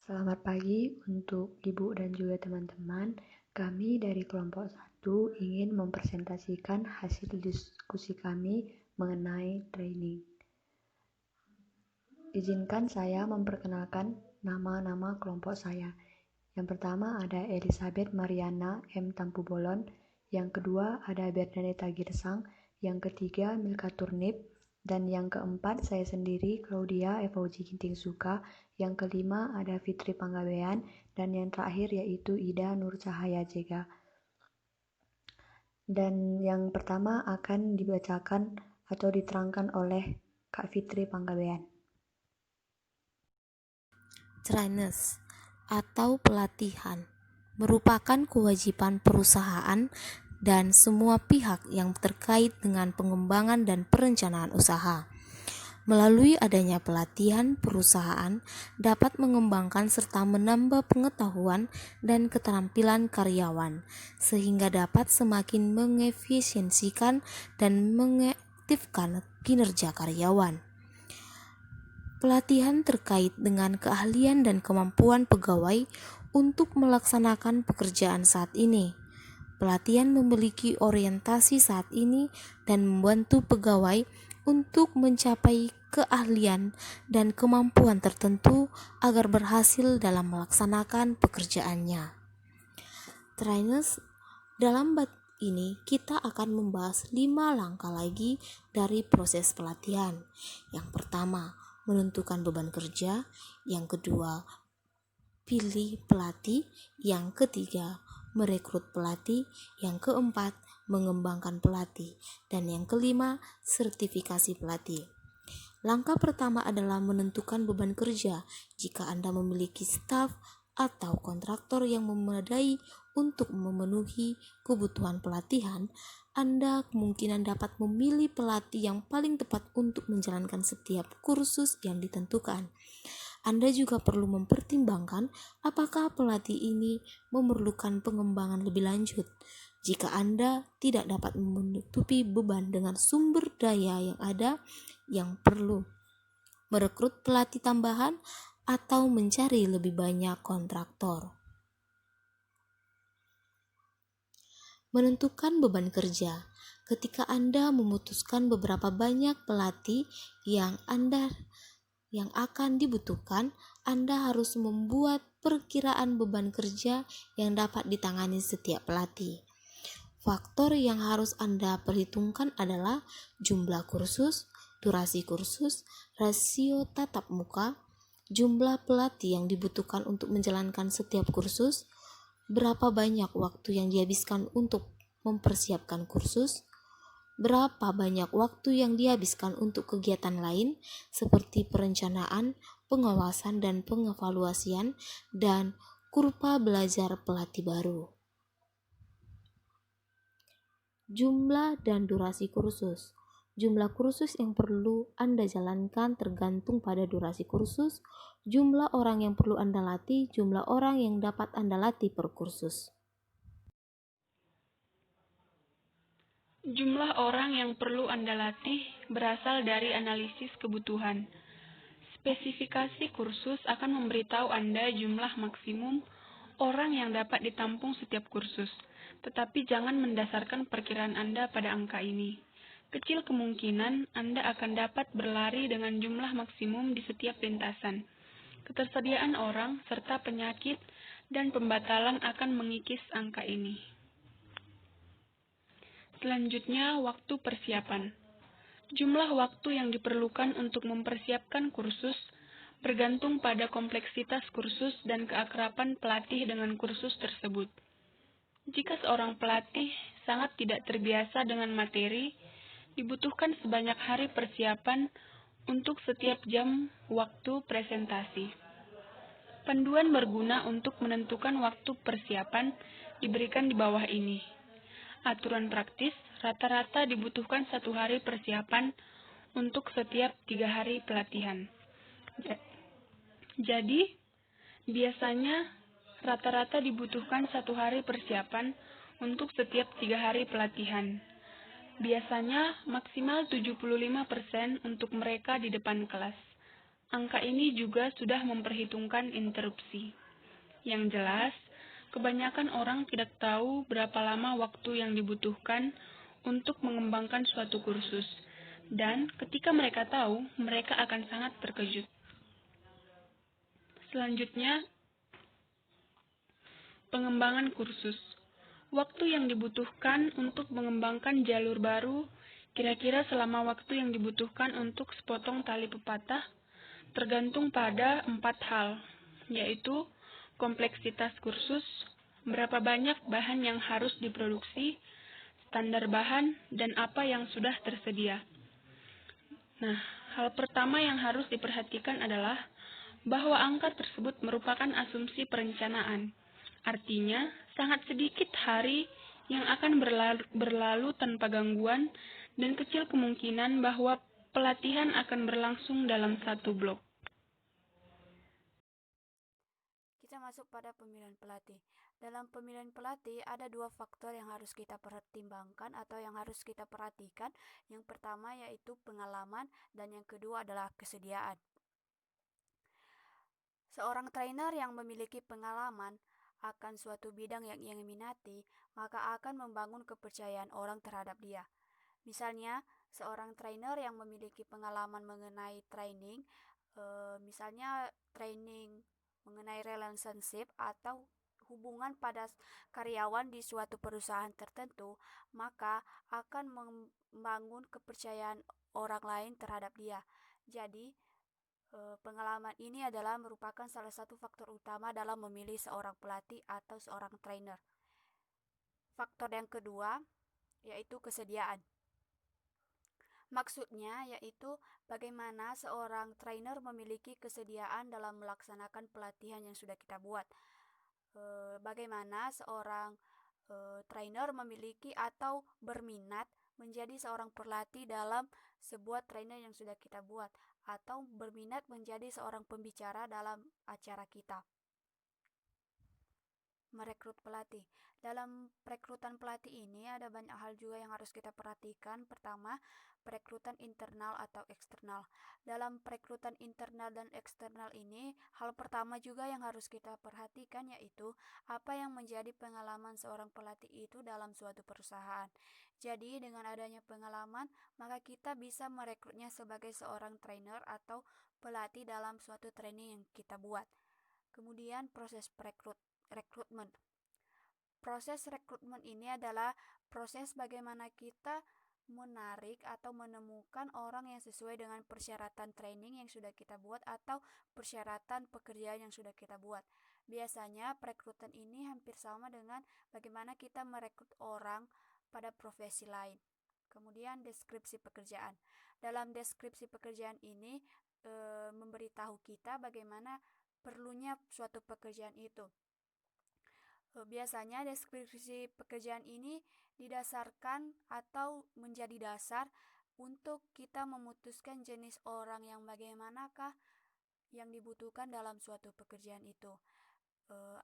Selamat pagi untuk Ibu dan juga teman-teman. Kami dari kelompok 1 ingin mempresentasikan hasil diskusi kami mengenai training. Izinkan saya memperkenalkan nama-nama kelompok saya. Yang pertama ada Elizabeth Mariana M. Tampu-Bolon, yang kedua ada Bernadetta Girsang, yang ketiga Milka Turnip, dan yang keempat saya sendiri Claudia Evauji Ginting Suka, yang kelima ada Fitri Panggabean, dan yang terakhir yaitu Ida Nur Cahaya Jega. Dan yang pertama akan dibacakan atau diterangkan oleh Kak Fitri Panggabean. Trainers atau pelatihan merupakan kewajiban perusahaan dan semua pihak yang terkait dengan pengembangan dan perencanaan usaha. Melalui adanya pelatihan, perusahaan dapat mengembangkan serta menambah pengetahuan dan keterampilan karyawan, sehingga dapat semakin mengefisiensikan dan mengaktifkan kinerja karyawan. Pelatihan terkait dengan keahlian dan kemampuan pegawai untuk melaksanakan pekerjaan saat ini. Pelatihan memiliki orientasi saat ini dan membantu pegawai untuk mencapai keahlian dan kemampuan tertentu agar berhasil dalam melaksanakan pekerjaannya. Trainers, dalam bab ini kita akan membahas 5 langkah lagi dari proses pelatihan. Yang pertama, menentukan beban kerja. Yang kedua, pilih pelatih. Yang ketiga, merekrut pelatih. Yang keempat, mengembangkan pelatih. Dan yang kelima, sertifikasi pelatih. Langkah pertama adalah menentukan beban kerja. Jika Anda memiliki staf atau kontraktor yang memadai untuk memenuhi kebutuhan pelatihan, Anda kemungkinan dapat memilih pelatih yang paling tepat untuk menjalankan setiap kursus yang ditentukan. Anda juga perlu mempertimbangkan apakah pelatih ini memerlukan pengembangan lebih lanjut. Jika Anda tidak dapat menutupi beban dengan sumber daya yang ada, yang perlu merekrut pelatih tambahan atau mencari lebih banyak kontraktor. Menentukan beban kerja. Ketika Anda memutuskan beberapa banyak pelatih yang akan dibutuhkan, Anda harus membuat perkiraan beban kerja yang dapat ditangani setiap pelatih. Faktor yang harus Anda perhitungkan adalah jumlah kursus, durasi kursus, rasio tatap muka, jumlah pelatih yang dibutuhkan untuk menjalankan setiap kursus, berapa banyak waktu yang dihabiskan untuk mempersiapkan kursus, berapa banyak waktu yang dihabiskan untuk kegiatan lain seperti perencanaan, pengawasan dan pengevaluasian, dan kurva belajar pelatih baru. Jumlah dan durasi kursus. Jumlah kursus yang perlu Anda jalankan tergantung pada durasi kursus, jumlah orang yang perlu Anda latih, jumlah orang yang dapat Anda latih per kursus. Jumlah orang yang perlu Anda latih berasal dari analisis kebutuhan. Spesifikasi kursus akan memberitahu Anda jumlah maksimum orang yang dapat ditampung setiap kursus, tetapi jangan mendasarkan perkiraan Anda pada angka ini. Kecil kemungkinan Anda akan dapat berlari dengan jumlah maksimum di setiap lintasan. Ketersediaan orang serta penyakit dan pembatalan akan mengikis angka ini. Selanjutnya, waktu persiapan. Jumlah waktu yang diperlukan untuk mempersiapkan kursus bergantung pada kompleksitas kursus dan keakraban pelatih dengan kursus tersebut. Jika seorang pelatih sangat tidak terbiasa dengan materi, dibutuhkan sebanyak hari persiapan untuk setiap jam waktu presentasi. Panduan berguna untuk menentukan waktu persiapan diberikan di bawah ini. Aturan praktis, rata-rata dibutuhkan 1 hari persiapan untuk setiap 3 hari pelatihan. Jadi, biasanya rata-rata dibutuhkan 1 hari persiapan untuk setiap 3 hari pelatihan. Biasanya maksimal 75% untuk mereka di depan kelas. Angka ini juga sudah memperhitungkan interupsi. Yang jelas, kebanyakan orang tidak tahu berapa lama waktu yang dibutuhkan untuk mengembangkan suatu kursus. Dan ketika mereka tahu, mereka akan sangat terkejut. Selanjutnya, pengembangan kursus. Waktu yang dibutuhkan untuk mengembangkan jalur baru, kira-kira selama waktu yang dibutuhkan untuk sepotong tali pepatah, tergantung pada 4 hal, yaitu kompleksitas kursus, berapa banyak bahan yang harus diproduksi, standar bahan, dan apa yang sudah tersedia. Nah, hal pertama yang harus diperhatikan adalah bahwa angka tersebut merupakan asumsi perencanaan. Artinya, sangat sedikit hari yang akan berlalu tanpa gangguan dan kecil kemungkinan bahwa pelatihan akan berlangsung dalam satu blok. Kita masuk pada pemilihan pelatih. Dalam pemilihan pelatih ada 2 faktor yang harus kita pertimbangkan atau yang harus kita perhatikan. Yang pertama yaitu pengalaman dan yang kedua adalah kesediaan. Seorang trainer yang memiliki pengalaman akan suatu bidang yang ia minati, maka akan membangun kepercayaan orang terhadap dia. Misalnya, seorang trainer yang memiliki pengalaman mengenai training, misalnya training mengenai relationship atau hubungan pada karyawan di suatu perusahaan tertentu, maka akan membangun kepercayaan orang lain terhadap dia. Jadi, pengalaman ini adalah merupakan salah satu faktor utama dalam memilih seorang pelatih atau seorang trainer. Faktor yang kedua yaitu kesediaan. Maksudnya yaitu bagaimana seorang trainer memiliki kesediaan dalam melaksanakan pelatihan yang sudah kita buat. Bagaimana seorang trainer memiliki atau berminat menjadi seorang pelatih dalam sebuah trainer yang sudah kita buat, atau berminat menjadi seorang pembicara dalam acara kita. Merekrut pelatih. Dalam perekrutan pelatih ini ada banyak hal juga yang harus kita perhatikan. Pertama, perekrutan internal atau eksternal. Dalam perekrutan internal dan eksternal ini, hal pertama juga yang harus kita perhatikan yaitu apa yang menjadi pengalaman seorang pelatih itu dalam suatu perusahaan. Jadi, dengan adanya pengalaman, maka kita bisa merekrutnya sebagai seorang trainer atau pelatih dalam suatu training yang kita buat. Kemudian proses rekrutmen. Proses rekrutmen ini adalah proses bagaimana kita menarik atau menemukan orang yang sesuai dengan persyaratan training yang sudah kita buat atau persyaratan pekerjaan yang sudah kita buat. Biasanya perekrutan ini hampir sama dengan bagaimana kita merekrut orang pada profesi lain. Kemudian deskripsi pekerjaan. Dalam deskripsi pekerjaan ini memberitahu kita bagaimana perlunya suatu pekerjaan itu. Biasanya deskripsi pekerjaan ini didasarkan atau menjadi dasar untuk kita memutuskan jenis orang yang bagaimanakah yang dibutuhkan dalam suatu pekerjaan itu.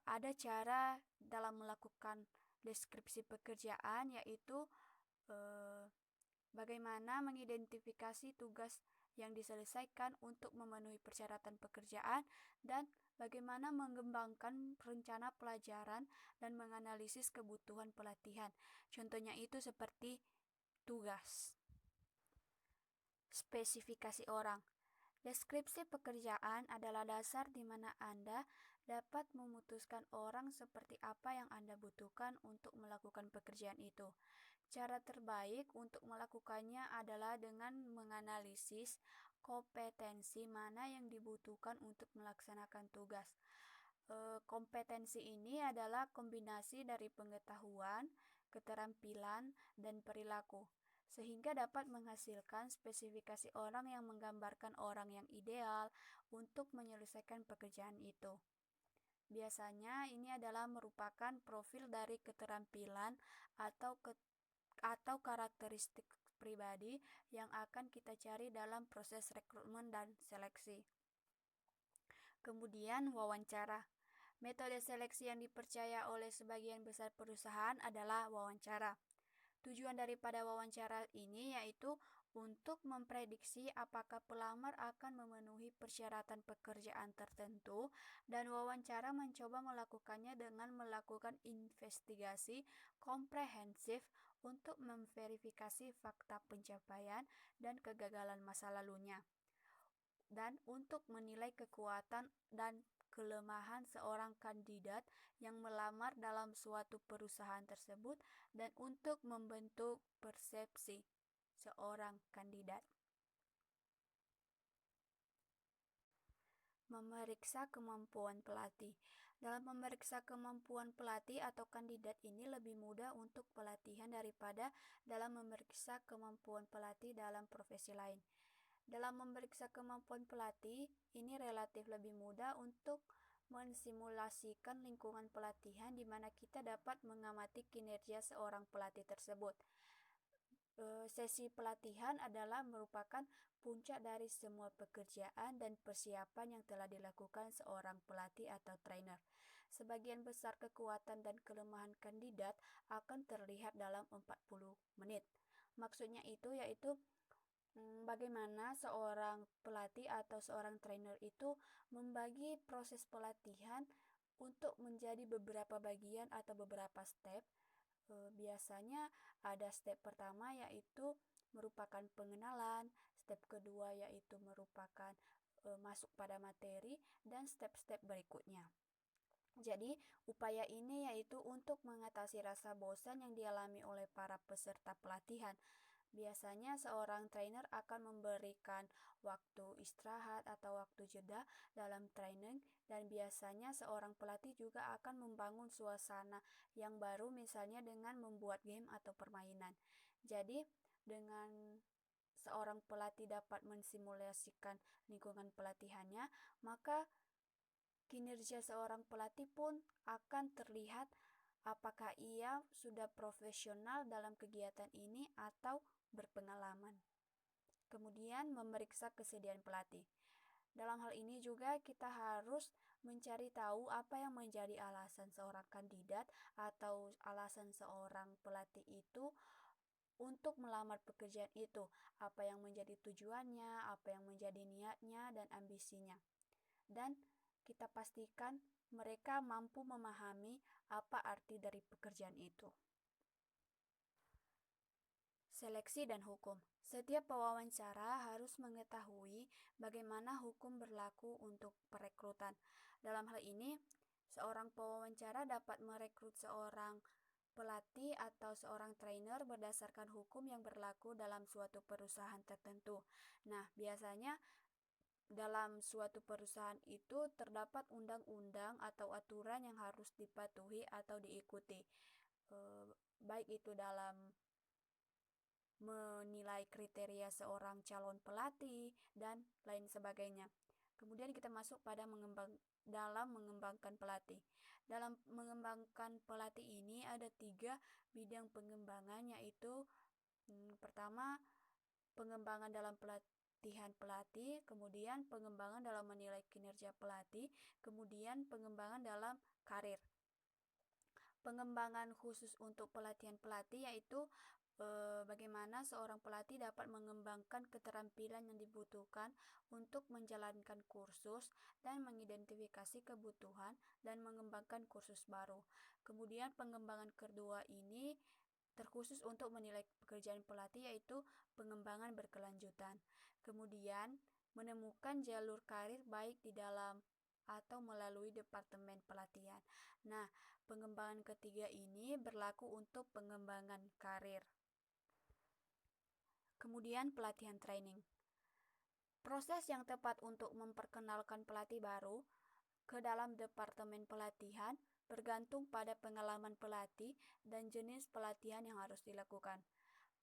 Ada cara dalam melakukan deskripsi pekerjaan yaitu bagaimana mengidentifikasi tugas yang diselesaikan untuk memenuhi persyaratan pekerjaan dan bagaimana mengembangkan rencana pelajaran dan menganalisis kebutuhan pelatihan. Contohnya itu seperti tugas. Spesifikasi orang. Deskripsi pekerjaan adalah dasar di mana Anda dapat memutuskan orang seperti apa yang Anda butuhkan untuk melakukan pekerjaan itu. Cara terbaik untuk melakukannya adalah dengan menganalisis kompetensi mana yang dibutuhkan untuk melaksanakan tugas. Kompetensi ini adalah kombinasi dari pengetahuan, keterampilan, dan perilaku, sehingga dapat menghasilkan spesifikasi orang yang menggambarkan orang yang ideal untuk menyelesaikan pekerjaan itu. Biasanya ini adalah merupakan profil dari keterampilan atau karakteristik pribadi yang akan kita cari dalam proses rekrutmen dan seleksi. Kemudian wawancara. Metode seleksi yang dipercaya oleh sebagian besar perusahaan adalah wawancara. Tujuan daripada wawancara ini yaitu untuk memprediksi apakah pelamar akan memenuhi persyaratan pekerjaan tertentu, dan wawancara mencoba melakukannya dengan melakukan investigasi komprehensif untuk memverifikasi fakta pencapaian dan kegagalan masa lalunya, dan untuk menilai kekuatan dan kelemahan seorang kandidat yang melamar dalam suatu perusahaan tersebut, dan untuk membentuk persepsi seorang kandidat. Memeriksa kemampuan pelatih. Dalam memeriksa kemampuan pelatih atau kandidat ini lebih mudah untuk pelatihan daripada dalam memeriksa kemampuan pelatih dalam profesi lain. Dalam memeriksa kemampuan pelatih, ini relatif lebih mudah untuk mensimulasikan lingkungan pelatihan di mana kita dapat mengamati kinerja seorang pelatih tersebut. Sesi pelatihan adalah merupakan puncak dari semua pekerjaan dan persiapan yang telah dilakukan seorang pelatih atau trainer. Sebagian besar kekuatan dan kelemahan kandidat akan terlihat dalam 40 menit. Maksudnya itu yaitu bagaimana seorang pelatih atau seorang trainer itu membagi proses pelatihan untuk menjadi beberapa bagian atau beberapa step. Biasanya ada step pertama yaitu merupakan pengenalan, step kedua yaitu merupakan masuk pada materi, dan step-step berikutnya. Jadi, upaya ini yaitu untuk mengatasi rasa bosan yang dialami oleh para peserta pelatihan. Biasanya seorang trainer akan memberikan waktu istirahat atau waktu jeda dalam training, dan biasanya seorang pelatih juga akan membangun suasana yang baru, misalnya dengan membuat game atau permainan. Jadi, dengan seorang pelatih dapat mensimulasikan lingkungan pelatihannya, maka kinerja seorang pelatih pun akan terlihat apakah ia sudah profesional dalam kegiatan ini atau berpengalaman. Kemudian memeriksa kesediaan pelatih. Dalam hal ini juga kita harus mencari tahu apa yang menjadi alasan seorang kandidat atau alasan seorang pelatih itu untuk melamar pekerjaan itu, apa yang menjadi tujuannya, apa yang menjadi niatnya dan ambisinya. Dan kita pastikan mereka mampu memahami apa arti dari pekerjaan itu. Seleksi dan hukum. Setiap pewawancara harus mengetahui bagaimana hukum berlaku untuk perekrutan. Dalam hal ini, seorang pewawancara dapat merekrut seorang pelatih atau seorang trainer berdasarkan hukum yang berlaku dalam suatu perusahaan tertentu. Nah, biasanya dalam suatu perusahaan itu terdapat undang-undang atau aturan yang harus dipatuhi atau diikuti, baik itu dalam menilai kriteria seorang calon pelatih dan lain sebagainya. Kemudian kita masuk pada dalam mengembangkan pelatih. Dalam mengembangkan pelatih ini ada 3 bidang pengembangan, yaitu pertama, pengembangan dalam pelatihan pelatih, kemudian pengembangan dalam menilai kinerja pelatih, kemudian pengembangan dalam karir. Pengembangan khusus untuk pelatihan pelatih yaitu bagaimana seorang pelatih dapat mengembangkan keterampilan yang dibutuhkan untuk menjalankan kursus dan mengidentifikasi kebutuhan dan mengembangkan kursus baru. Kemudian pengembangan kedua ini terkhusus untuk menilai pekerjaan pelatih, yaitu pengembangan berkelanjutan. Kemudian menemukan jalur karir baik di dalam atau melalui departemen pelatihan. Nah, pengembangan ketiga ini berlaku untuk pengembangan karir. Kemudian pelatihan training. Proses yang tepat untuk memperkenalkan pelatih baru ke dalam departemen pelatihan bergantung pada pengalaman pelatih dan jenis pelatihan yang harus dilakukan.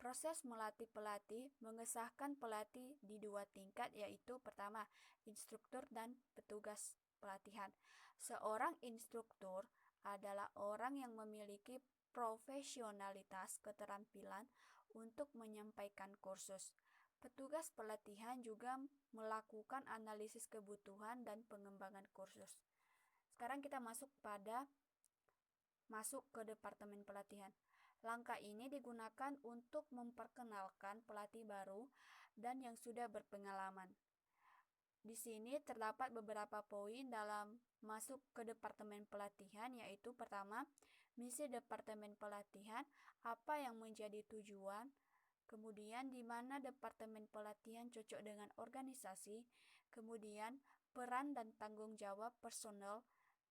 Proses melatih pelatih mengesahkan pelatih di 2 tingkat, yaitu pertama, instruktur dan petugas pelatihan. Seorang instruktur adalah orang yang memiliki profesionalitas keterampilan untuk menyampaikan kursus. Petugas pelatihan juga melakukan analisis kebutuhan dan pengembangan kursus. Sekarang kita masuk ke departemen pelatihan. Langkah ini digunakan untuk memperkenalkan pelatih baru dan yang sudah berpengalaman. Di sini terdapat beberapa poin dalam masuk ke departemen pelatihan, yaitu pertama, misi departemen pelatihan, apa yang menjadi tujuan, kemudian di mana departemen pelatihan cocok dengan organisasi, kemudian peran dan tanggung jawab personel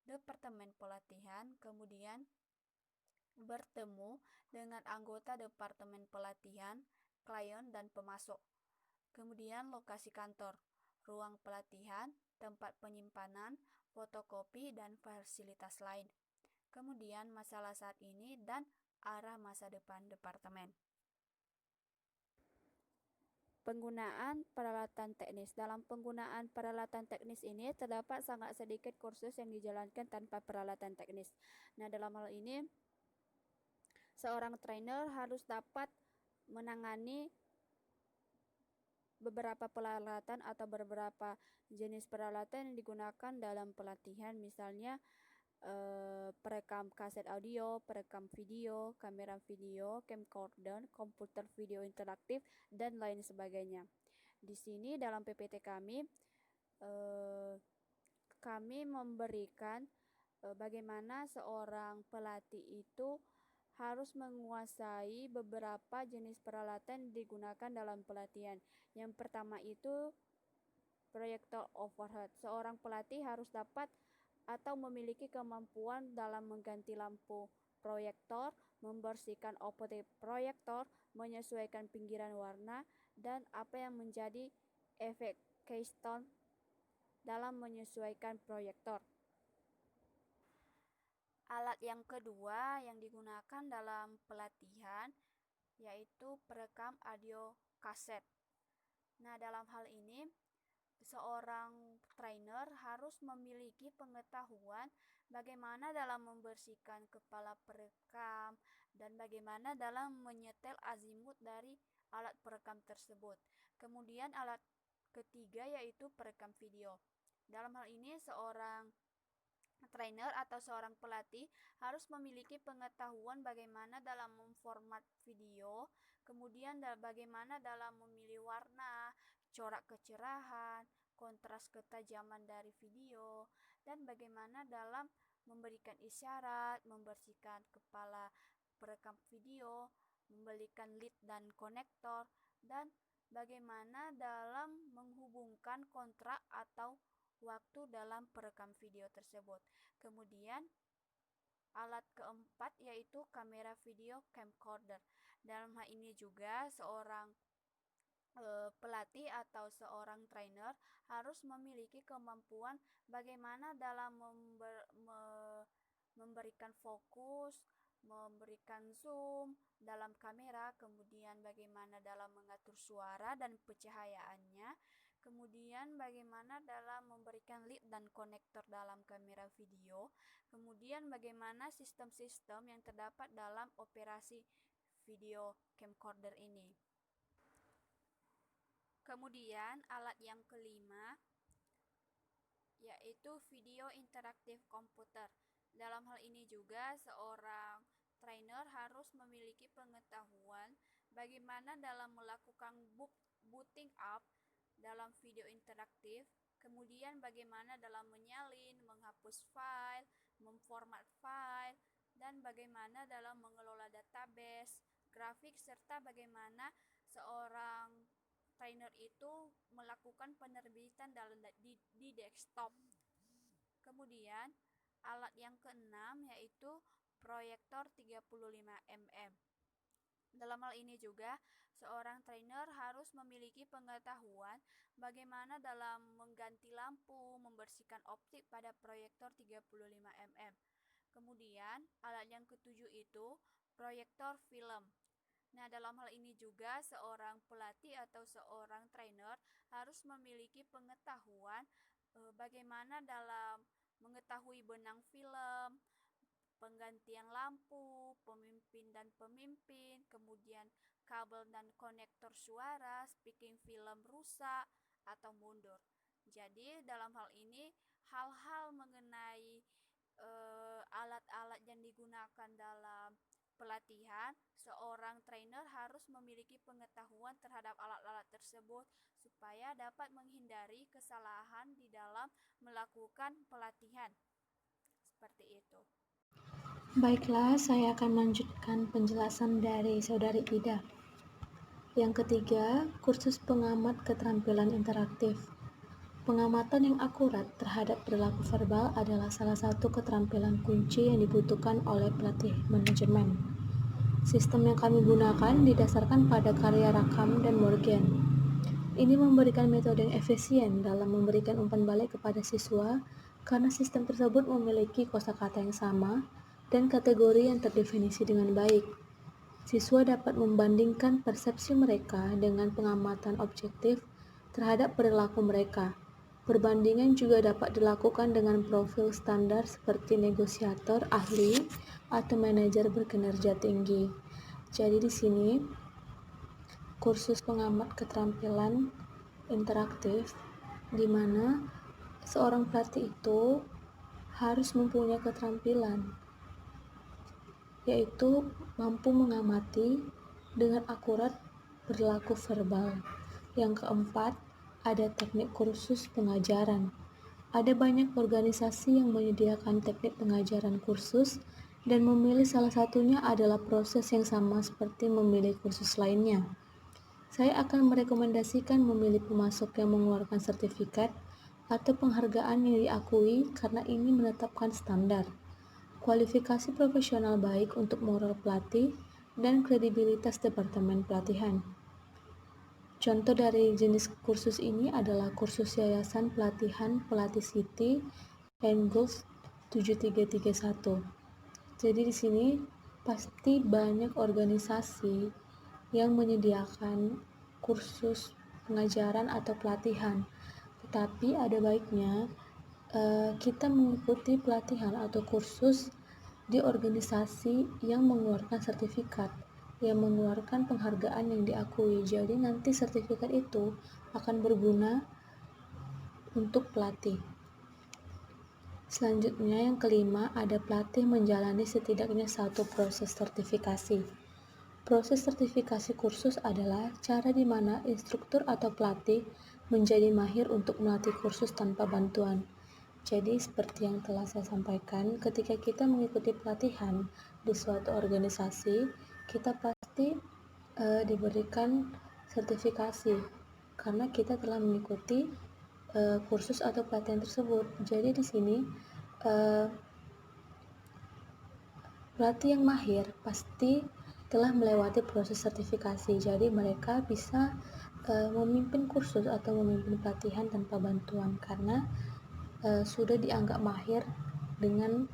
departemen pelatihan, kemudian bertemu dengan anggota departemen pelatihan, klien dan pemasok. Kemudian lokasi kantor, ruang pelatihan, tempat penyimpanan, fotokopi, dan fasilitas lain. Kemudian masalah saat ini dan arah masa depan departemen. Penggunaan peralatan teknis. Dalam penggunaan peralatan teknis ini terdapat sangat sedikit kursus yang dijalankan tanpa peralatan teknis. Nah, dalam hal ini seorang trainer harus dapat menangani beberapa peralatan atau beberapa jenis peralatan yang digunakan dalam pelatihan, misalnya perekam kaset audio, perekam video, kamera video, camcorder, komputer video interaktif, dan lain sebagainya. Di sini dalam PPT kami memberikan bagaimana seorang pelatih itu harus menguasai beberapa jenis peralatan yang digunakan dalam pelatihan. Yang pertama itu proyektor overhead. Seorang pelatih harus dapat atau memiliki kemampuan dalam mengganti lampu proyektor, membersihkan output proyektor, menyesuaikan pinggiran warna, dan apa yang menjadi efek keystone dalam menyesuaikan proyektor. Alat yang kedua yang digunakan dalam pelatihan yaitu perekam audio kaset. Nah, dalam hal ini seorang trainer harus memiliki pengetahuan bagaimana dalam membersihkan kepala perekam dan bagaimana dalam menyetel azimut dari alat perekam tersebut. Kemudian alat ketiga yaitu perekam video. Dalam hal ini seorang trainer atau seorang pelatih harus memiliki pengetahuan bagaimana dalam memformat video, kemudian bagaimana dalam memilih warna, corak kecerahan, kontras ketajaman dari video, dan bagaimana dalam memberikan isyarat, membersihkan kepala perekam video, membelikan lead dan konektor, dan bagaimana dalam menghubungkan kontrak atau waktu dalam perekam video tersebut. Kemudian alat keempat yaitu kamera video camcorder. Dalam hal ini juga seorang pelatih atau seorang trainer harus memiliki kemampuan bagaimana dalam memberikan fokus, memberikan zoom dalam kamera, kemudian bagaimana dalam mengatur suara dan pencahayaannya, kemudian bagaimana dalam memberikan lead dan konektor dalam kamera video, kemudian bagaimana sistem-sistem yang terdapat dalam operasi video camcorder ini. Kemudian alat yang kelima yaitu video interaktif komputer. Dalam hal ini juga seorang trainer harus memiliki pengetahuan bagaimana dalam melakukan booting up dalam video interaktif, kemudian bagaimana dalam menyalin, menghapus file, memformat file, dan bagaimana dalam mengelola database, grafik, serta bagaimana seorang trainer itu melakukan penerbitan di desktop. Kemudian alat yang keenam yaitu proyektor 35 mm. Dalam hal ini juga seorang trainer harus memiliki pengetahuan bagaimana dalam mengganti lampu, membersihkan optik pada proyektor 35 mm. Kemudian alat yang ketujuh itu proyektor film. Nah, dalam hal ini juga seorang pelatih atau seorang trainer harus memiliki pengetahuan bagaimana dalam mengetahui benang film, penggantian lampu, pemimpin dan pemimpin, kemudian kabel dan konektor suara, speaking film rusak atau mundur. Jadi dalam hal ini hal-hal mengenai alat-alat yang digunakan dalam pelatihan, seorang trainer harus memiliki pengetahuan terhadap alat-alat tersebut supaya dapat menghindari kesalahan di dalam melakukan pelatihan. Seperti itu. Baiklah, saya akan melanjutkan penjelasan dari Saudari Ida. Yang ketiga, kursus pengamat keterampilan interaktif. Pengamatan yang akurat terhadap perilaku verbal adalah salah satu keterampilan kunci yang dibutuhkan oleh pelatih manajemen. Sistem yang kami gunakan didasarkan pada karya Rackham dan Morgan. Ini memberikan metode yang efisien dalam memberikan umpan balik kepada siswa karena sistem tersebut memiliki kosakata yang sama dan kategori yang terdefinisi dengan baik. Siswa dapat membandingkan persepsi mereka dengan pengamatan objektif terhadap perilaku mereka. Perbandingan juga dapat dilakukan dengan profil standar seperti negosiator, ahli, atau manajer berkinerja tinggi. Jadi di sini kursus pengamat keterampilan interaktif di mana seorang pelatih itu harus mempunyai keterampilan yaitu mampu mengamati dengan akurat perilaku verbal. Yang keempat, ada teknik kursus pengajaran. Ada banyak organisasi yang menyediakan teknik pengajaran kursus dan memilih salah satunya adalah proses yang sama seperti memilih kursus lainnya. Saya akan merekomendasikan memilih pemasok yang mengeluarkan sertifikat atau penghargaan yang diakui karena ini menetapkan standar, kualifikasi profesional baik untuk moral pelatih, dan kredibilitas departemen pelatihan. Contoh dari jenis kursus ini adalah kursus Yayasan Pelatihan Pelatih City and Gulf 7331. Jadi di sini pasti banyak organisasi yang menyediakan kursus pengajaran atau pelatihan. Tetapi ada baiknya kita mengikuti pelatihan atau kursus di organisasi yang mengeluarkan sertifikat, yang mengeluarkan penghargaan yang diakui. Jadi nanti sertifikat itu akan berguna untuk pelatih. Selanjutnya yang kelima, ada pelatih menjalani setidaknya satu proses sertifikasi. Proses sertifikasi kursus adalah cara di mana instruktur atau pelatih menjadi mahir untuk melatih kursus tanpa bantuan. Jadi seperti yang telah saya sampaikan, ketika kita mengikuti pelatihan di suatu organisasi, kita pasti diberikan sertifikasi karena kita telah mengikuti kursus atau pelatihan tersebut. Jadi di sini pelatih yang mahir pasti telah melewati proses sertifikasi. Jadi mereka bisa memimpin kursus atau memimpin pelatihan tanpa bantuan karena sudah dianggap mahir dengan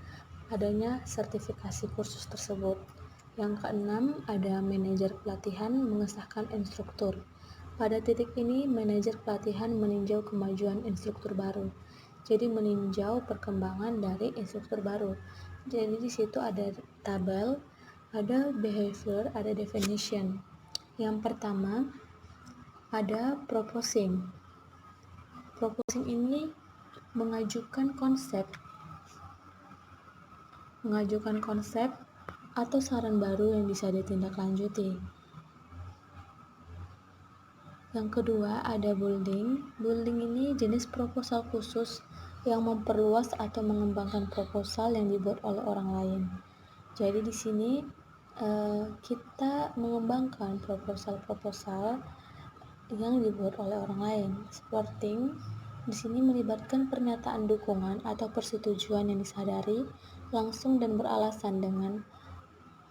adanya sertifikasi kursus tersebut. Yang keenam, ada manajer pelatihan mengesahkan instruktur. Pada titik ini, manajer pelatihan meninjau kemajuan instruktur baru. Jadi meninjau perkembangan dari instruktur baru. Jadi di situ ada tabel, ada behavior, ada definition. Yang pertama, ada proposing. Proposing ini mengajukan konsep atau saran baru yang bisa ditindaklanjuti. Yang kedua ada building. Building ini jenis proposal khusus yang memperluas atau mengembangkan proposal yang dibuat oleh orang lain. Jadi di sini kita mengembangkan proposal yang dibuat oleh orang lain. Supporting di sini melibatkan pernyataan dukungan atau persetujuan yang disadari langsung dan beralasan dengan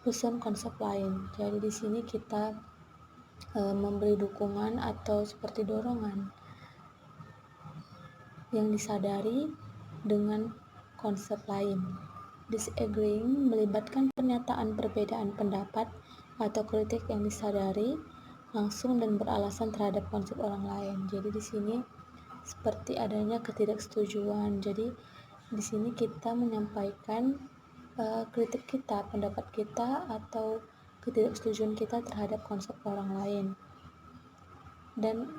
pesan konsep lain. Jadi di sini kita memberi dukungan atau seperti dorongan yang disadari dengan konsep lain. Disagreeing melibatkan pernyataan perbedaan pendapat atau kritik yang disadari langsung dan beralasan terhadap konsep orang lain. Jadi di sini seperti adanya ketidaksetujuan. Jadi di sini kita menyampaikan kritik kita, pendapat kita, atau ketidaksetujuan kita terhadap konsep orang lain, dan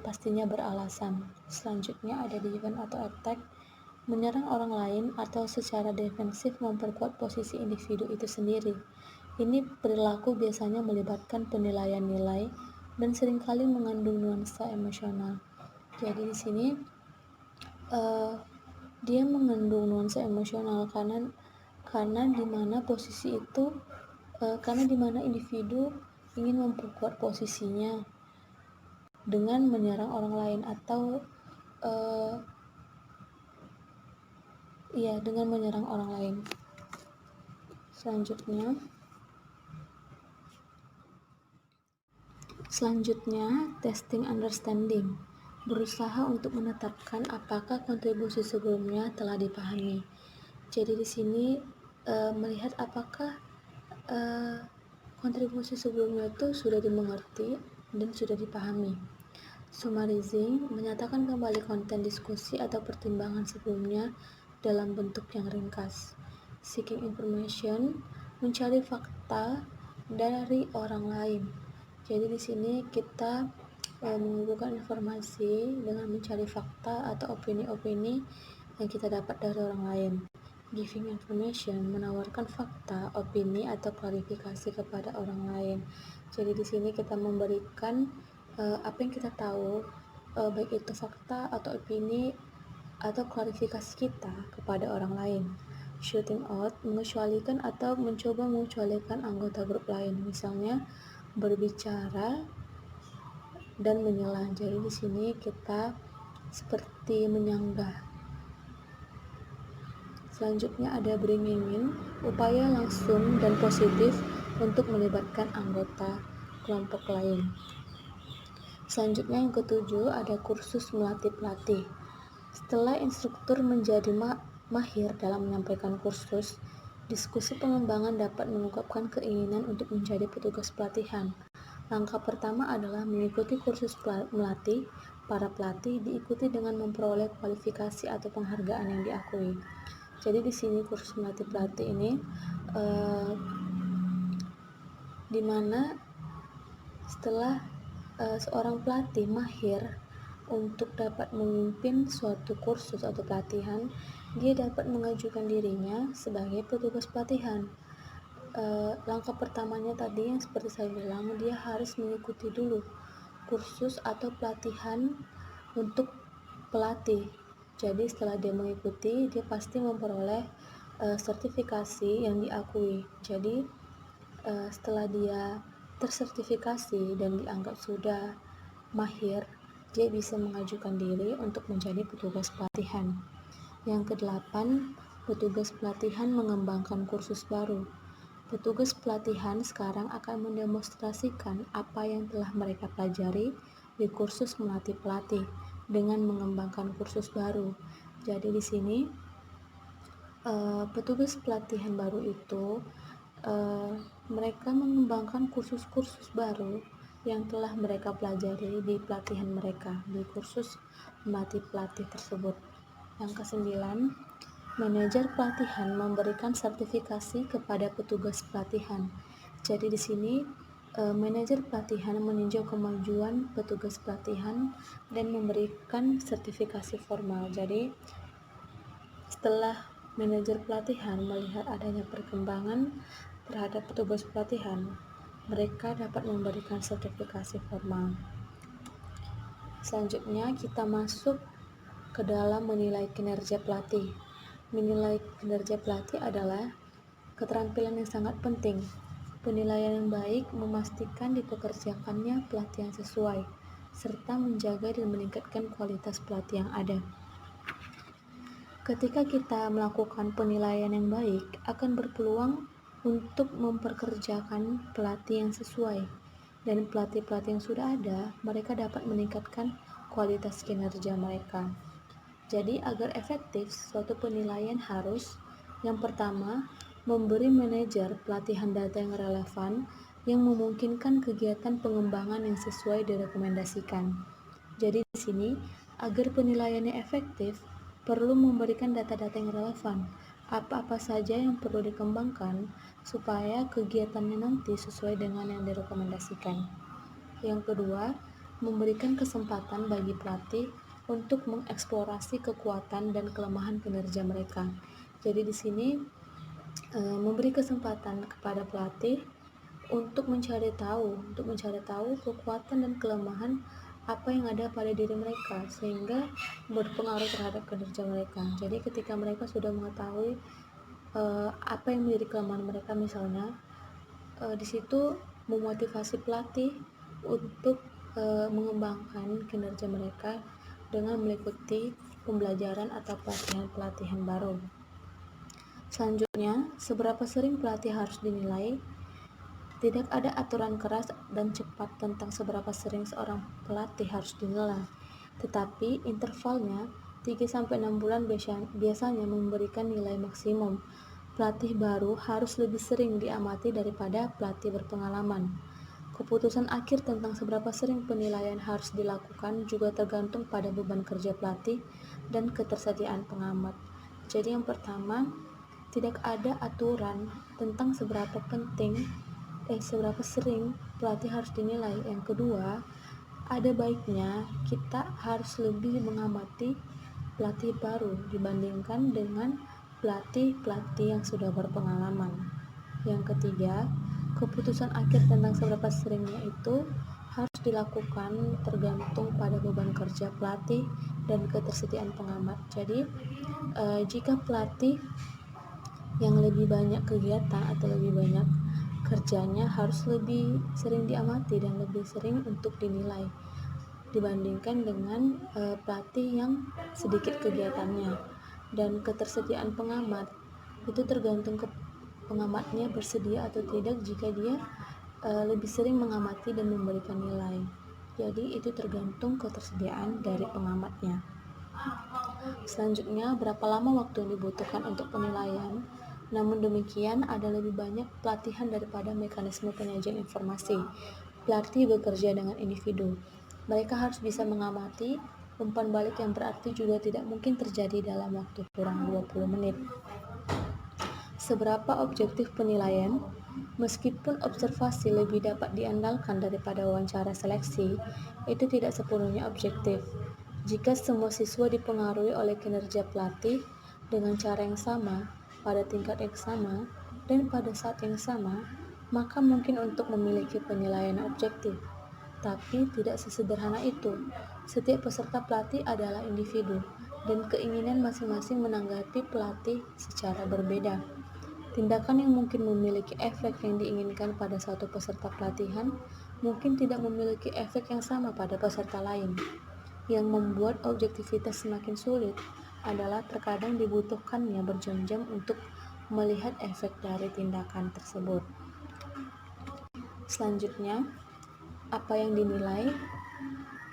pastinya beralasan. Selanjutnya ada defend atau attack, menyerang orang lain atau secara defensif memperkuat posisi individu itu sendiri. Ini perilaku biasanya melibatkan penilaian nilai dan seringkali mengandung nuansa emosional. Jadi di sini dia mengandung nuansa emosional karena di mana posisi itu karena di mana individu ingin memperkuat posisinya dengan menyerang orang lain atau dengan menyerang orang lain. Selanjutnya, testing understanding, berusaha untuk menetapkan apakah kontribusi sebelumnya telah dipahami. Jadi di sini melihat apakah kontribusi sebelumnya itu sudah dimengerti dan sudah dipahami. Summarizing, menyatakan kembali konten diskusi atau pertimbangan sebelumnya dalam bentuk yang ringkas. Seeking information, mencari fakta dari orang lain. Jadi di sini kita mengumpulkan informasi dengan mencari fakta atau opini-opini yang kita dapat dari orang lain. Giving information, menawarkan fakta, opini atau klarifikasi kepada orang lain. Jadi di sini kita memberikan apa yang kita tahu, baik itu fakta atau opini atau klarifikasi kita kepada orang lain. Shooting out, mengecualikan atau mencoba mengecualikan anggota grup lain, misalnya berbicara dan menyela. Jadi di sini kita seperti menyanggah. Selanjutnya ada bringing in, upaya langsung dan positif untuk melibatkan anggota kelompok lain. Selanjutnya yang ketujuh ada kursus melatih pelatih. Setelah instruktur menjadi mahir dalam menyampaikan kursus, diskusi pengembangan dapat mengungkapkan keinginan untuk menjadi petugas pelatihan. Langkah pertama adalah mengikuti kursus melatih. Para pelatih diikuti dengan memperoleh kualifikasi atau penghargaan yang diakui. Jadi di sini kursus melatih pelatih ini di mana setelah seorang pelatih mahir untuk dapat memimpin suatu kursus atau pelatihan, dia dapat mengajukan dirinya sebagai petugas pelatihan. Langkah pertamanya tadi yang seperti saya bilang, dia harus mengikuti dulu kursus atau pelatihan untuk pelatih. Jadi setelah dia mengikuti, dia pasti memperoleh sertifikasi yang diakui. Jadi setelah dia tersertifikasi dan dianggap sudah mahir, dia bisa mengajukan diri untuk menjadi petugas pelatihan. Yang kedelapan, petugas pelatihan mengembangkan kursus baru. Petugas pelatihan sekarang akan mendemonstrasikan apa yang telah mereka pelajari di kursus melatih pelatih dengan mengembangkan kursus baru. Jadi di sini petugas pelatihan baru itu mereka mengembangkan kursus-kursus baru yang telah mereka pelajari di pelatihan mereka di kursus melatih pelatih tersebut. Yang kesembilan, manajer pelatihan memberikan sertifikasi kepada petugas pelatihan. Jadi di sini manajer pelatihan meninjau kemajuan petugas pelatihan dan memberikan sertifikasi formal. Jadi setelah manajer pelatihan melihat adanya perkembangan terhadap petugas pelatihan, mereka dapat memberikan sertifikasi formal. Selanjutnya kita masuk ke dalam menilai kinerja pelatih. Menilai kinerja pelatih adalah keterampilan yang sangat penting. Penilaian yang baik memastikan dipekerjakannya pelatih yang sesuai, serta menjaga dan meningkatkan kualitas pelatih yang ada. Ketika kita melakukan penilaian yang baik, akan berpeluang untuk memperkerjakan pelatih yang sesuai, dan pelatih-pelatih yang sudah ada, mereka dapat meningkatkan kualitas kinerja mereka. Jadi agar efektif, suatu penilaian harus yang pertama, memberi manajer pelatihan data yang relevan yang memungkinkan kegiatan pengembangan yang sesuai direkomendasikan. Jadi di sini, agar penilaiannya efektif, perlu memberikan data-data yang relevan, apa-apa saja yang perlu dikembangkan supaya kegiatannya nanti sesuai dengan yang direkomendasikan. Yang kedua, memberikan kesempatan bagi pelatih untuk mengeksplorasi kekuatan dan kelemahan kinerja mereka. Jadi di sini memberi kesempatan kepada pelatih untuk mencari tahu kekuatan dan kelemahan apa yang ada pada diri mereka, sehingga berpengaruh terhadap kinerja mereka. Jadi ketika mereka sudah mengetahui apa yang menjadi kelemahan mereka, misalnya di situ memotivasi pelatih untuk mengembangkan kinerja mereka dengan mengikuti pembelajaran atau pelatihan baru. Selanjutnya, seberapa sering pelatih harus dinilai? Tidak ada aturan keras dan cepat tentang seberapa sering seorang pelatih harus dinilai, tetapi intervalnya 3-6 bulan biasanya memberikan nilai maksimum. Pelatih baru harus lebih sering diamati daripada pelatih berpengalaman. Keputusan akhir tentang seberapa sering penilaian harus dilakukan juga tergantung pada beban kerja pelatih dan ketersediaan pengamat. Jadi yang pertama, tidak ada aturan tentang seberapa sering pelatih harus dinilai. Yang kedua, ada baiknya kita harus lebih mengamati pelatih baru dibandingkan dengan pelatih-pelatih yang sudah berpengalaman. Yang ketiga, keputusan akhir tentang seberapa seringnya itu harus dilakukan tergantung pada beban kerja pelatih dan ketersediaan pengamat. Jadi jika pelatih yang lebih banyak kegiatan atau lebih banyak kerjanya, harus lebih sering diamati dan lebih sering untuk dinilai dibandingkan dengan pelatih yang sedikit kegiatannya. Dan ketersediaan pengamat itu tergantung ke pengamatnya bersedia atau tidak jika dia lebih sering mengamati dan memberikan nilai. Jadi itu tergantung ketersediaan dari pengamatnya. Selanjutnya, berapa lama waktu yang dibutuhkan untuk penilaian? Namun demikian, ada lebih banyak pelatihan daripada mekanisme penyajian informasi. Pelatih bekerja dengan individu. Mereka harus bisa mengamati. Umpan balik yang berarti juga tidak mungkin terjadi dalam waktu kurang 20 menit. Seberapa objektif penilaian? Meskipun observasi lebih dapat diandalkan daripada wawancara seleksi, itu tidak sepenuhnya objektif. Jika semua siswa dipengaruhi oleh kinerja pelatih dengan cara yang sama, pada tingkat yang sama, dan pada saat yang sama, maka mungkin untuk memiliki penilaian objektif. Tapi tidak sesederhana itu. Setiap peserta pelatih adalah individu, dan keinginan masing-masing menanggapi pelatih secara berbeda. Tindakan yang mungkin memiliki efek yang diinginkan pada satu peserta pelatihan mungkin tidak memiliki efek yang sama pada peserta lain. Yang membuat objektivitas semakin sulit adalah terkadang dibutuhkannya berjam-jam untuk melihat efek dari tindakan tersebut. Selanjutnya, apa yang dinilai?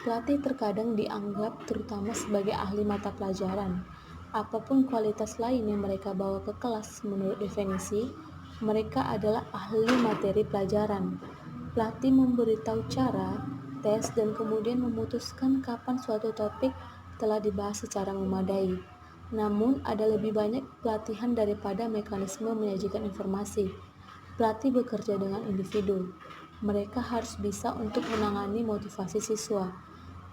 Pelatih terkadang dianggap terutama sebagai ahli mata pelajaran. Apapun kualitas lain yang mereka bawa ke kelas menurut definisi, mereka adalah ahli materi pelajaran. Pelatih memberitahu cara, tes, dan kemudian memutuskan kapan suatu topik telah dibahas secara memadai. Namun, ada lebih banyak pelatihan daripada mekanisme menyajikan informasi. Pelatih bekerja dengan individu. Mereka harus bisa untuk menangani motivasi siswa.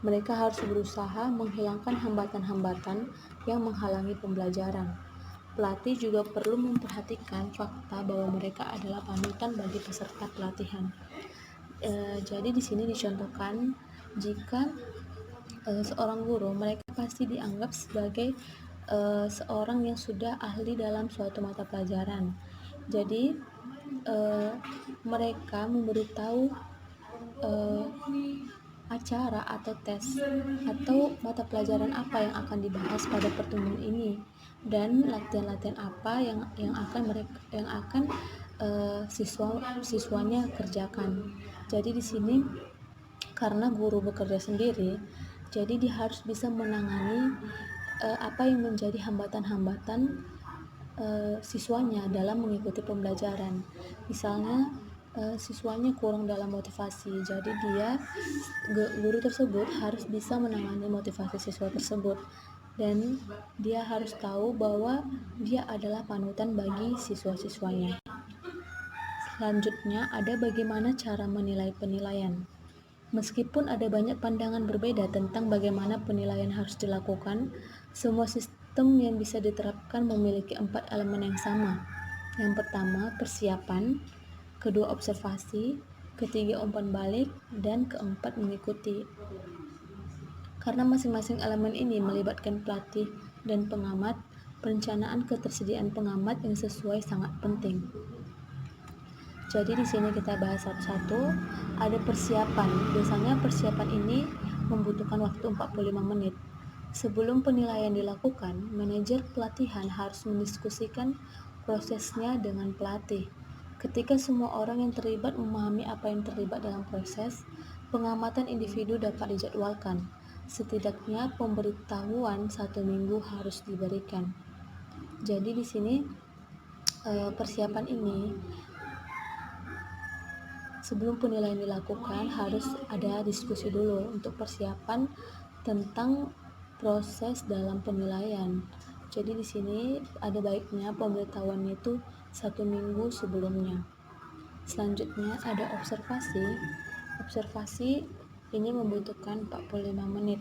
Mereka harus berusaha menghilangkan hambatan-hambatan yang menghalangi pembelajaran. Pelatih juga perlu memperhatikan fakta bahwa mereka adalah panutan bagi peserta pelatihan. Jadi di sini dicontohkan jika seorang guru, mereka pasti dianggap sebagai seorang yang sudah ahli dalam suatu mata pelajaran. Jadi mereka memberitahu acara atau tes atau mata pelajaran apa yang akan dibahas pada pertemuan ini dan latihan-latihan apa yang akan siswanya kerjakan. Jadi di sini karena guru bekerja sendiri, jadi dia harus bisa menangani apa yang menjadi hambatan-hambatan siswanya dalam mengikuti pembelajaran. Misalnya siswanya kurang dalam motivasi, jadi guru tersebut harus bisa menangani motivasi siswa tersebut, dan dia harus tahu bahwa dia adalah panutan bagi siswa-siswanya. Selanjutnya, ada bagaimana cara menilai penilaian. Meskipun ada banyak pandangan berbeda tentang bagaimana penilaian harus dilakukan, semua sistem yang bisa diterapkan memiliki 4 elemen yang sama. Yang pertama, persiapan, kedua, observasi, ketiga, umpan balik, dan keempat, mengikuti. Karena masing-masing elemen ini melibatkan pelatih dan pengamat, perencanaan ketersediaan pengamat yang sesuai sangat penting. Jadi di sini kita bahas satu-satu. Ada persiapan. Biasanya persiapan ini membutuhkan waktu 45 menit. Sebelum penilaian dilakukan, manajer pelatihan harus mendiskusikan prosesnya dengan pelatih. Ketika semua orang yang terlibat memahami apa yang terlibat dalam proses, pengamatan individu dapat dijadwalkan. Setidaknya pemberitahuan 1 minggu harus diberikan. Jadi di sini persiapan ini sebelum penilaian dilakukan harus ada diskusi dulu untuk persiapan tentang proses dalam penilaian. Jadi di sini ada baiknya pemberitahuan itu 1 minggu sebelumnya. Selanjutnya ada observasi. Observasi ini membutuhkan 45 menit.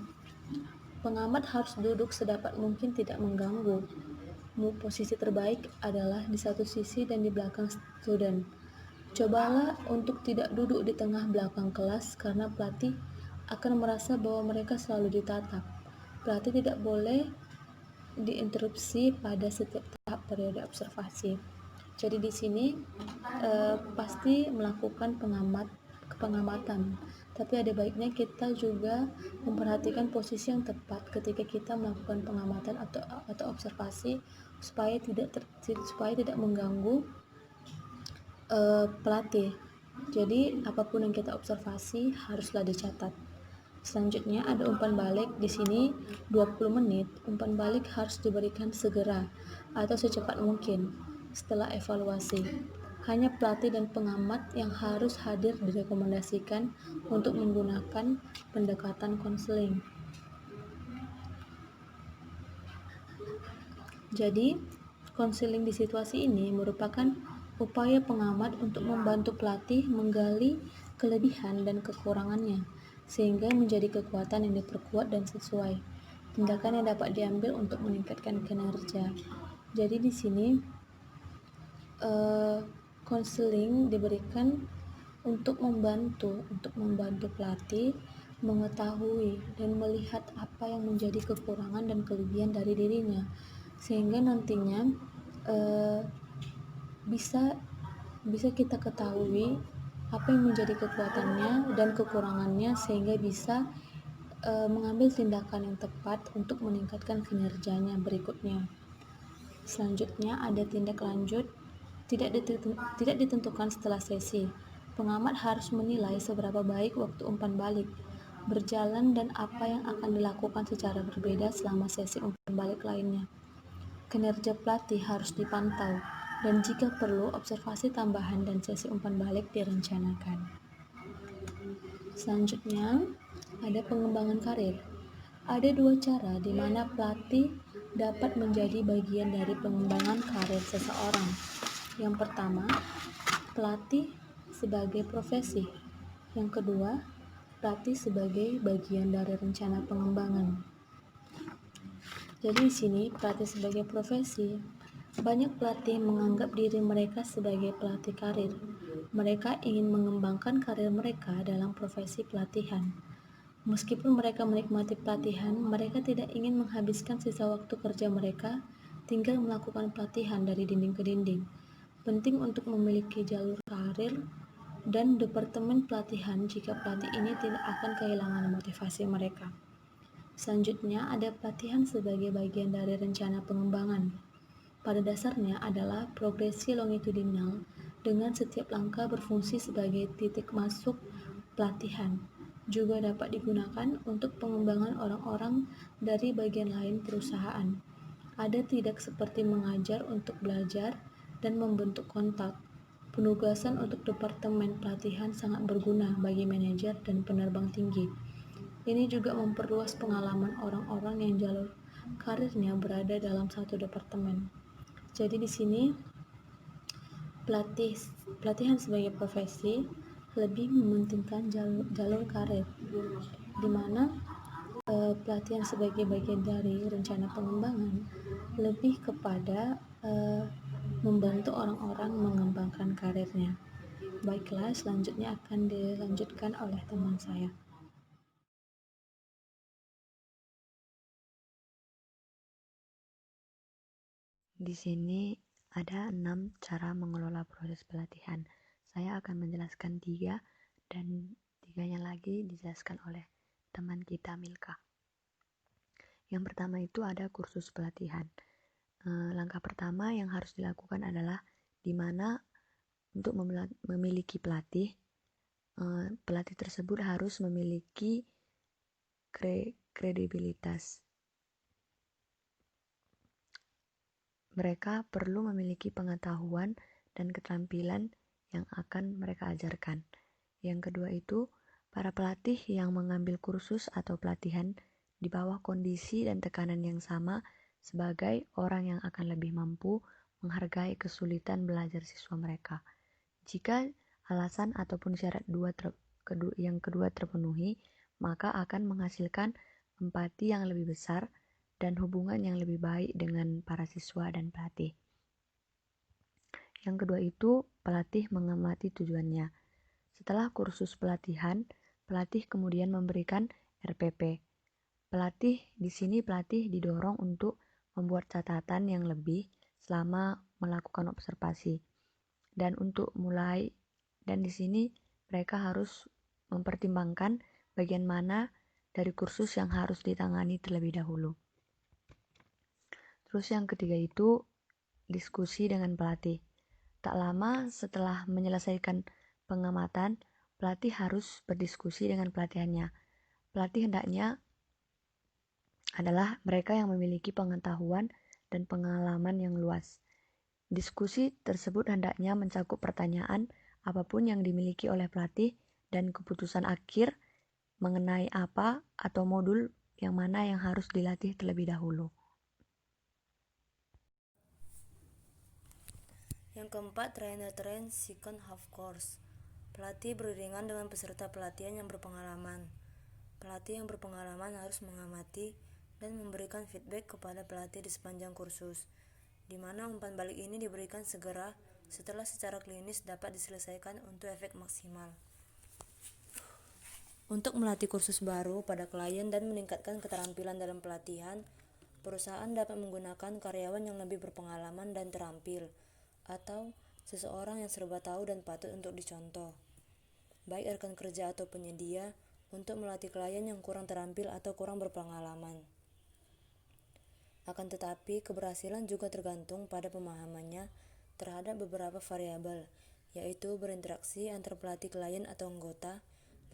Pengamat harus duduk sedapat mungkin tidak mengganggu. Posisi terbaik adalah di satu sisi dan di belakang student. Cobalah untuk tidak duduk di tengah belakang kelas karena pelatih akan merasa bahwa mereka selalu ditatap. Pelatih tidak boleh diinterupsi pada setiap tahap periode observasi. Jadi di sini pasti melakukan pengamatan, tapi ada baiknya kita juga memperhatikan posisi yang tepat ketika kita melakukan pengamatan atau observasi supaya tidak mengganggu pelatih. Jadi apapun yang kita observasi haruslah dicatat. Selanjutnya ada umpan balik. Di sini 20 menit. Umpan balik harus diberikan segera atau secepat mungkin setelah evaluasi. Hanya pelatih dan pengamat yang harus hadir direkomendasikan untuk menggunakan pendekatan konseling. Jadi, konseling di situasi ini merupakan upaya pengamat untuk membantu pelatih menggali kelebihan dan kekurangannya, sehingga menjadi kekuatan yang diperkuat dan sesuai. Tindakan yang dapat diambil untuk meningkatkan kinerja. Jadi di sini konseling diberikan untuk membantu pelatih mengetahui dan melihat apa yang menjadi kekurangan dan kelebihan dari dirinya, sehingga nantinya bisa kita ketahui apa yang menjadi kekuatannya dan kekurangannya, sehingga bisa mengambil tindakan yang tepat untuk meningkatkan kinerjanya berikutnya. Selanjutnya ada tindak lanjut. Tidak ditentukan setelah sesi. Pengamat harus menilai seberapa baik waktu umpan balik berjalan dan apa yang akan dilakukan secara berbeda selama sesi umpan balik lainnya. Kinerja pelatih harus dipantau dan jika perlu observasi tambahan dan sesi umpan balik direncanakan. Selanjutnya ada pengembangan karir. Ada 2 cara di mana pelatih dapat menjadi bagian dari pengembangan karir seseorang. Yang pertama, pelatih sebagai profesi. Yang kedua, pelatih sebagai bagian dari rencana pengembangan. Jadi di sini pelatih sebagai profesi, banyak pelatih menganggap diri mereka sebagai pelatih karir. Mereka ingin mengembangkan karir mereka dalam profesi pelatihan. Meskipun mereka menikmati pelatihan, mereka tidak ingin menghabiskan sisa waktu kerja mereka tinggal melakukan pelatihan dari dinding ke dinding. Penting untuk memiliki jalur karir dan departemen pelatihan jika pelatih ini tidak akan kehilangan motivasi mereka. Selanjutnya ada pelatihan sebagai bagian dari rencana pengembangan. Pada dasarnya adalah progresi longitudinal dengan setiap langkah berfungsi sebagai titik masuk pelatihan. Juga dapat digunakan untuk pengembangan orang-orang dari bagian lain perusahaan. Ada tidak seperti mengajar untuk belajar dan membentuk kontak. Penugasan untuk departemen pelatihan sangat berguna bagi manajer dan penerbang tinggi. Ini juga memperluas pengalaman orang-orang yang jalur karirnya berada dalam satu departemen. Jadi di sini pelatihan sebagai profesi lebih mementingkan jalur karir, di mana pelatihan sebagai bagian dari rencana pengembangan lebih kepada membantu orang-orang mengembangkan karirnya. Baiklah, selanjutnya akan dilanjutkan oleh teman saya. Di sini ada 6 cara mengelola proses pelatihan. Saya akan menjelaskan 3 dan 3-nya lagi dijelaskan oleh teman kita Milka. Yang pertama itu ada kursus pelatihan. Langkah pertama yang harus dilakukan adalah di mana untuk memiliki pelatih, pelatih tersebut harus memiliki kredibilitas. Mereka perlu memiliki pengetahuan dan keterampilan yang akan mereka ajarkan. Yang kedua itu, para pelatih yang mengambil kursus atau pelatihan di bawah kondisi dan tekanan yang sama sebagai orang yang akan lebih mampu menghargai kesulitan belajar siswa mereka. Jika alasan ataupun syarat yang kedua terpenuhi, maka akan menghasilkan empati yang lebih besar dan hubungan yang lebih baik dengan para siswa dan pelatih. Yang kedua itu, pelatih mengamati tujuannya. Setelah kursus pelatihan, pelatih kemudian memberikan RPP. Di sini pelatih didorong untuk membuat catatan yang lebih selama melakukan observasi. Dan di sini mereka harus mempertimbangkan bagian mana dari kursus yang harus ditangani terlebih dahulu. Terus yang ketiga itu diskusi dengan pelatih. Tak lama setelah menyelesaikan pengamatan, pelatih harus berdiskusi dengan pelatihannya. Pelatih hendaknya adalah mereka yang memiliki pengetahuan dan pengalaman yang luas. Diskusi tersebut hendaknya mencakup pertanyaan apapun yang dimiliki oleh pelatih dan keputusan akhir mengenai apa atau modul yang mana yang harus dilatih terlebih dahulu. Yang keempat, trainer-train second half course. Pelatih beriringan dengan peserta pelatihan yang berpengalaman. Pelatih yang berpengalaman harus mengamati dan memberikan feedback kepada pelatih di sepanjang kursus, di mana umpan balik ini diberikan segera setelah secara klinis dapat diselesaikan untuk efek maksimal. Untuk melatih kursus baru pada klien dan meningkatkan keterampilan dalam pelatihan, perusahaan dapat menggunakan karyawan yang lebih berpengalaman dan terampil, atau seseorang yang serba tahu dan patut untuk dicontoh, baik rekan kerja atau penyedia, untuk melatih klien yang kurang terampil atau kurang berpengalaman. Akan tetapi, keberhasilan juga tergantung pada pemahamannya terhadap beberapa variabel, yaitu berinteraksi antar pelatih klien atau anggota,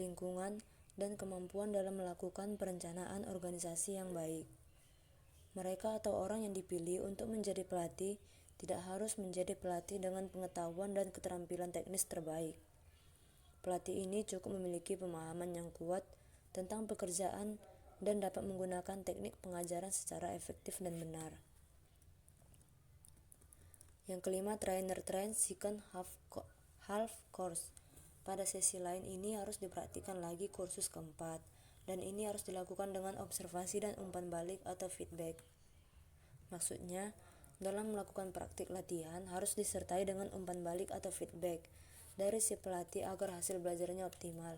lingkungan, dan kemampuan dalam melakukan perencanaan organisasi yang baik. Mereka atau orang yang dipilih untuk menjadi pelatih tidak harus menjadi pelatih dengan pengetahuan dan keterampilan teknis terbaik. Pelatih ini cukup memiliki pemahaman yang kuat tentang pekerjaan dan dapat menggunakan teknik pengajaran secara efektif dan benar. Yang kelima, trainer-train second half course. Pada sesi lain ini harus diperhatikan lagi kursus keempat, dan ini harus dilakukan dengan observasi dan umpan balik atau feedback. Maksudnya, dalam melakukan praktik latihan harus disertai dengan umpan balik atau feedback dari si pelatih agar hasil belajarnya optimal.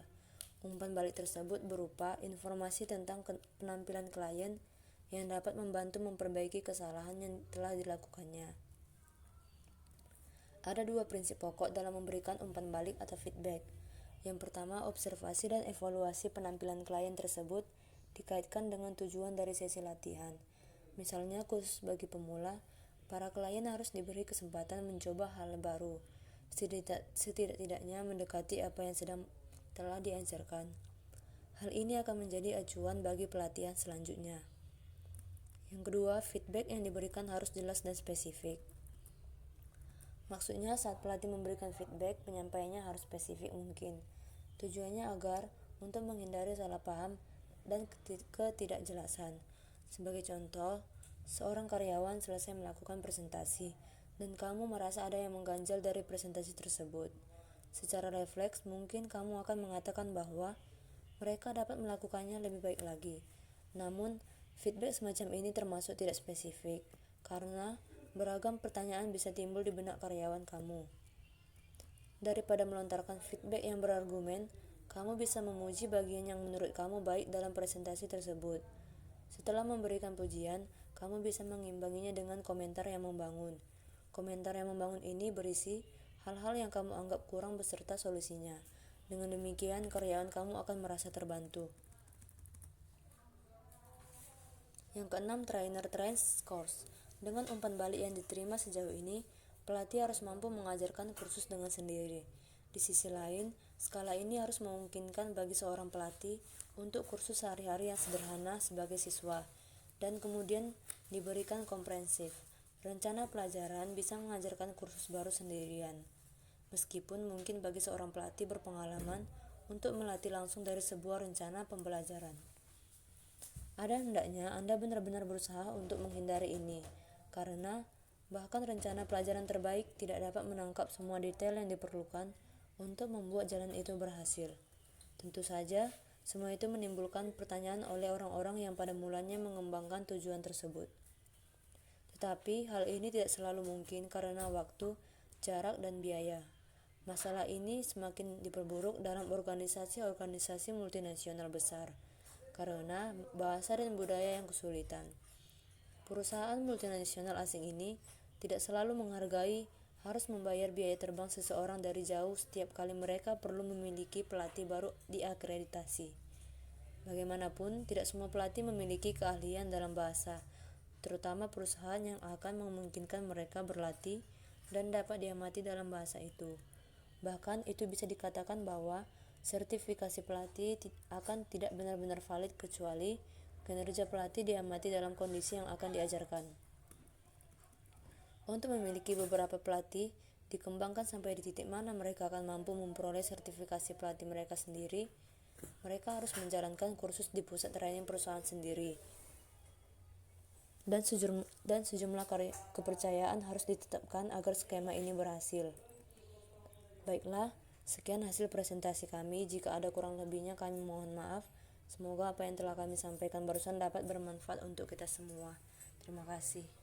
Umpan balik tersebut berupa informasi tentang penampilan klien yang dapat membantu memperbaiki kesalahan yang telah dilakukannya. Ada 2 prinsip pokok dalam memberikan umpan balik atau feedback. Yang pertama, observasi dan evaluasi penampilan klien tersebut dikaitkan dengan tujuan dari sesi latihan. Misalnya, khusus bagi pemula, para klien harus diberi kesempatan mencoba hal baru, setidak-tidaknya mendekati apa yang telah diajarkan. Hal ini akan menjadi acuan bagi pelatihan selanjutnya. Yang kedua, feedback yang diberikan harus jelas dan spesifik. Maksudnya, saat pelatih memberikan feedback, penyampaiannya harus spesifik mungkin. Tujuannya agar untuk menghindari salah paham dan ketidakjelasan. Sebagai contoh, seorang karyawan selesai melakukan presentasi dan kamu merasa ada yang mengganjal dari presentasi tersebut. Secara refleks, mungkin kamu akan mengatakan bahwa mereka dapat melakukannya lebih baik lagi. Namun, feedback semacam ini termasuk tidak spesifik, karena beragam pertanyaan bisa timbul di benak karyawan kamu. Daripada melontarkan feedback yang berargumen, kamu bisa memuji bagian yang menurut kamu baik dalam presentasi tersebut. Setelah memberikan pujian, kamu bisa mengimbanginya dengan komentar yang membangun. Komentar yang membangun ini berisi hal-hal yang kamu anggap kurang beserta solusinya. Dengan demikian, karyawan kamu akan merasa terbantu. Yang keenam, trainer trains course. Dengan umpan balik yang diterima sejauh ini, pelatih harus mampu mengajarkan kursus dengan sendiri. Di sisi lain, skala ini harus memungkinkan bagi seorang pelatih untuk kursus sehari-hari yang sederhana sebagai siswa, dan kemudian diberikan komprehensif. Rencana pelajaran bisa mengajarkan kursus baru sendirian, meskipun mungkin bagi seorang pelatih berpengalaman untuk melatih langsung dari sebuah rencana pembelajaran. Ada hendaknya Anda benar-benar berusaha untuk menghindari ini, karena bahkan rencana pelajaran terbaik tidak dapat menangkap semua detail yang diperlukan untuk membuat jalan itu berhasil. Tentu saja, semua itu menimbulkan pertanyaan oleh orang-orang yang pada mulanya mengembangkan tujuan tersebut. Tetapi hal ini tidak selalu mungkin karena waktu, jarak, dan biaya. Masalah ini semakin diperburuk dalam organisasi-organisasi multinasional besar karena bahasa dan budaya yang kesulitan. Perusahaan multinasional asing ini tidak selalu menghargai harus membayar biaya terbang seseorang dari jauh setiap kali mereka perlu memiliki pelatih baru diakreditasi. Bagaimanapun, tidak semua pelatih memiliki keahlian dalam bahasa, terutama perusahaan yang akan memungkinkan mereka berlatih dan dapat diamati dalam bahasa itu. Bahkan itu bisa dikatakan bahwa sertifikasi pelatih akan tidak benar-benar valid kecuali kinerja pelatih diamati dalam kondisi yang akan diajarkan. Untuk memiliki beberapa pelatih, dikembangkan sampai di titik mana mereka akan mampu memperoleh sertifikasi pelatih mereka sendiri, mereka harus menjalankan kursus di pusat training perusahaan sendiri. Dan sejumlah kepercayaan harus ditetapkan agar skema ini berhasil. Baiklah, sekian hasil presentasi kami. Jika ada kurang lebihnya kami mohon maaf. Semoga apa yang telah kami sampaikan barusan dapat bermanfaat untuk kita semua. Terima kasih.